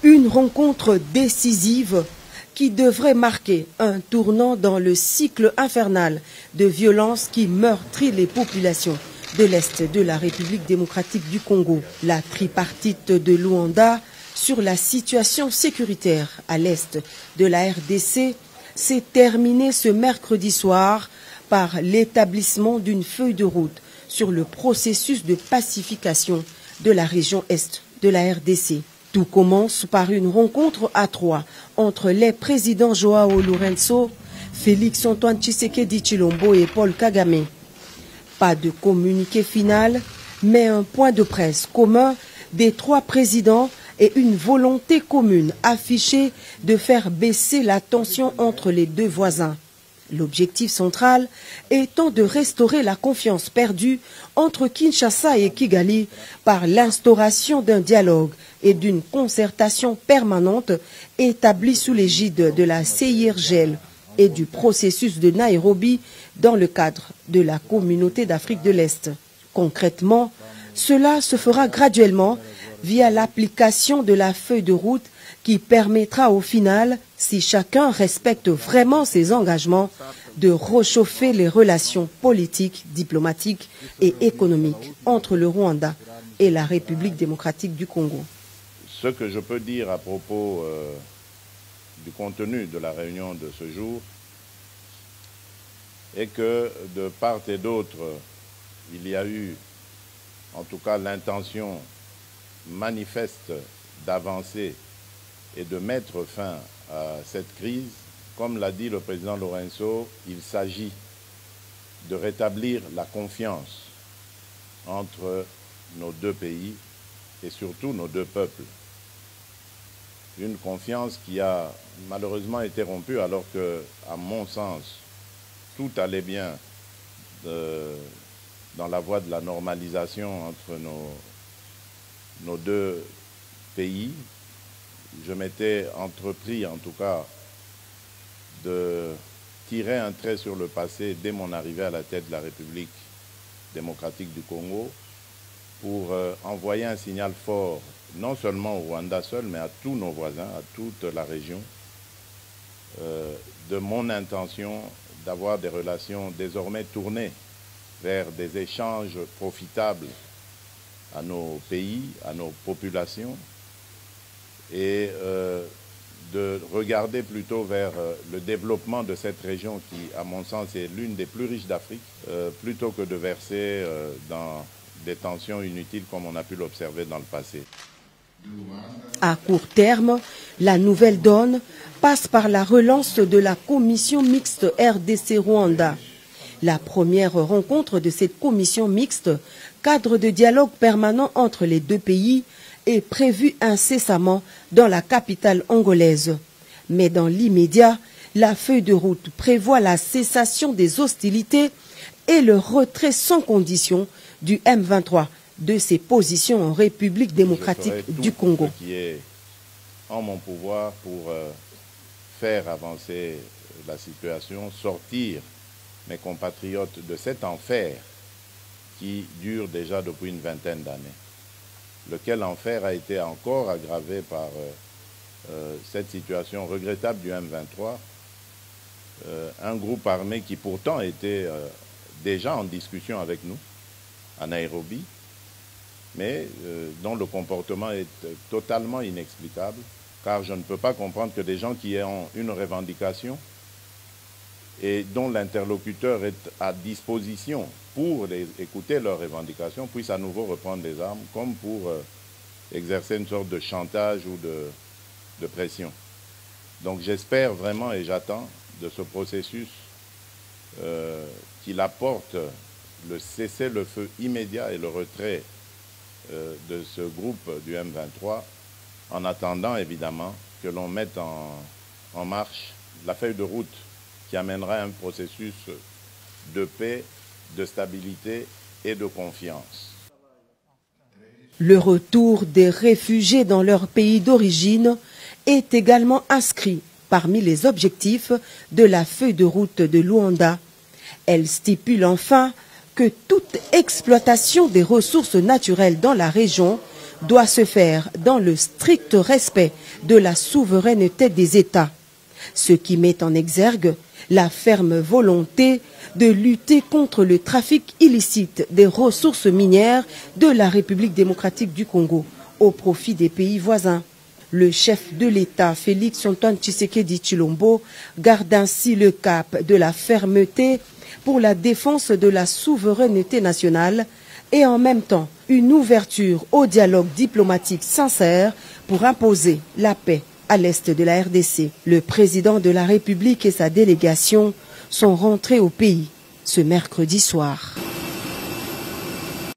Une rencontre décisive qui devrait marquer un tournant dans le cycle infernal de violence qui meurtrit les populations de l'Est de la République démocratique du Congo. La tripartite de Luanda sur la situation sécuritaire à l'Est de la RDC s'est terminée ce mercredi soir par l'établissement d'une feuille de route sur le processus de pacification de la région Est de la RDC. Tout commence par une rencontre à trois entre les présidents Joao Lourenço, Félix Antoine Tshisekedi Tshilombo et Paul Kagame. Pas de communiqué final, mais un point de presse commun des trois présidents et une volonté commune affichée de faire baisser la tension entre les deux voisins. L'objectif central étant de restaurer la confiance perdue entre Kinshasa et Kigali par l'instauration d'un dialogue et d'une concertation permanente établie sous l'égide de la CIRGL et du processus de Nairobi dans le cadre de la communauté d'Afrique de l'Est. Concrètement, cela se fera graduellement via l'application de la feuille de route qui permettra au final, si chacun respecte vraiment ses engagements, de réchauffer les relations politiques, diplomatiques et économiques entre le Rwanda et la République démocratique du Congo. Ce que je peux dire à propos du contenu de la réunion de ce jour est que de part et d'autre, il y a eu en tout cas l'intention manifeste d'avancer et de mettre fin à cette crise. Comme l'a dit le président Lourenço, il s'agit de rétablir la confiance entre nos deux pays et surtout nos deux peuples. Une confiance qui a malheureusement été rompue alors que, à mon sens, tout allait bien dans la voie de la normalisation entre nos deux pays. Je m'étais entrepris, en tout cas, de tirer un trait sur le passé dès mon arrivée à la tête de la République démocratique du Congo pour envoyer un signal fort, non seulement au Rwanda seul, mais à tous nos voisins, à toute la région, de mon intention d'avoir des relations désormais tournées vers des échanges profitables à nos pays, à nos populations, et de regarder plutôt vers le développement de cette région qui, à mon sens, est l'une des plus riches d'Afrique, plutôt que de verser dans des tensions inutiles comme on a pu l'observer dans le passé. À court terme, la nouvelle donne passe par la relance de la commission mixte RDC-Rwanda. La première rencontre de cette commission mixte, cadre de dialogue permanent entre les deux pays, est prévue incessamment dans la capitale angolaise. Mais dans l'immédiat, la feuille de route prévoit la cessation des hostilités et le retrait sans condition du M23 de ses positions en République démocratique du Congo. Ce qui est en mon pouvoir pour faire avancer la situation, sortir mes compatriotes de cet enfer qui dure déjà depuis une vingtaine d'années. Lequel enfer a été encore aggravé par cette situation regrettable du M23, un groupe armé qui pourtant était déjà en discussion avec nous à Nairobi, mais dont le comportement est totalement inexplicable, car je ne peux pas comprendre que des gens qui ont une revendication et dont l'interlocuteur est à disposition pour écouter leurs revendications, puissent à nouveau reprendre les armes, comme pour exercer une sorte de chantage ou de pression. Donc j'espère vraiment et j'attends de ce processus qu'il apporte le cessez-le-feu immédiat et le retrait de ce groupe du M23, en attendant évidemment que l'on mette en marche la feuille de route qui amènera un processus de paix, de stabilité et de confiance. Le retour des réfugiés dans leur pays d'origine est également inscrit parmi les objectifs de la feuille de route de Luanda. Elle stipule enfin que toute exploitation des ressources naturelles dans la région doit se faire dans le strict respect de la souveraineté des États, ce qui met en exergue la ferme volonté de lutter contre le trafic illicite des ressources minières de la République démocratique du Congo au profit des pays voisins. Le chef de l'État, Félix Antoine Tshisekedi Tshilombo, garde ainsi le cap de la fermeté pour la défense de la souveraineté nationale et en même temps une ouverture au dialogue diplomatique sincère pour imposer la paix à l'est de la RDC. Le président de la République et sa délégation sont rentrés au pays ce mercredi soir.